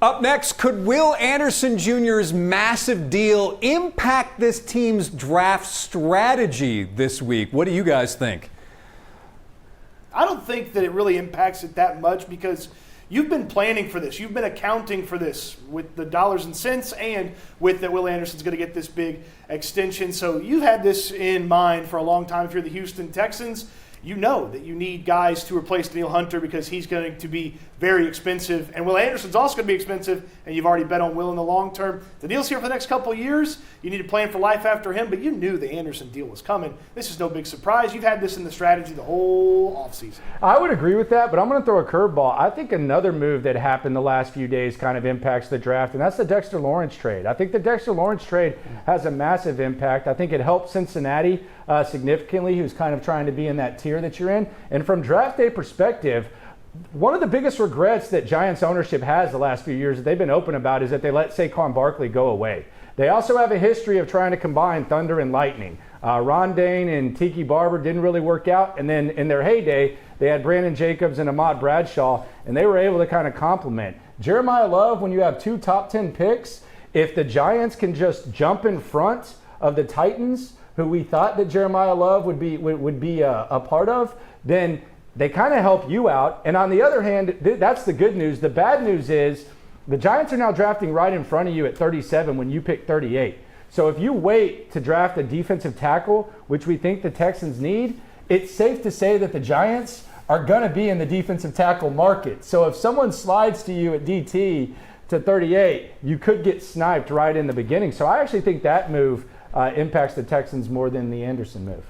Up next, could Will Anderson Jr.'s massive deal impact this team's draft strategy this week? What do you guys think? I don't think that it really impacts it that much because you've been planning for this. You've been accounting for this with the dollars and cents and with that Will Anderson's going to get this big extension. So you've had this in mind for a long time. If you're the Houston Texans, you know that you need guys to replace Danielle Hunter because he's going to be very expensive. And Will Anderson's also going to be expensive, and you've already bet on Will in the long term. The deal's here for the next couple of years. You need to plan for life after him, but you knew the Anderson deal was coming. This is no big surprise. You've had this in the strategy the whole offseason. I would agree with that, but I'm going to throw a curveball. I think another move that happened the last few days kind of impacts the draft, and that's the Dexter Lawrence trade. I think the Dexter Lawrence trade has a massive impact. I think it helped Cincinnati significantly, who's kind of trying to be in that tier that you're in. And from draft day perspective, one of the biggest regrets that Giants ownership has the last few years that they've been open about is that they let Saquon Barkley go away. They also have a history of trying to combine Thunder and Lightning. Ron Dane and Tiki Barber didn't really work out, and then in their heyday, they had Brandon Jacobs and Ahmad Bradshaw, and they were able to kind of complement. Jeremiah Love, when you have 2 top 10 picks, if the Giants can just jump in front of the Titans, who we thought that Jeremiah Love would be a part of, then they kind of help you out. And on the other hand, that's the good news. The bad news is the Giants are now drafting right in front of you at 37 when you pick 38. So if you wait to draft a defensive tackle, which we think the Texans need, it's safe to say that the Giants are going to be in the defensive tackle market. So if someone slides to you at DT to 38, you could get sniped right in the beginning. So I actually think that move impacts the Texans more than the Anderson move.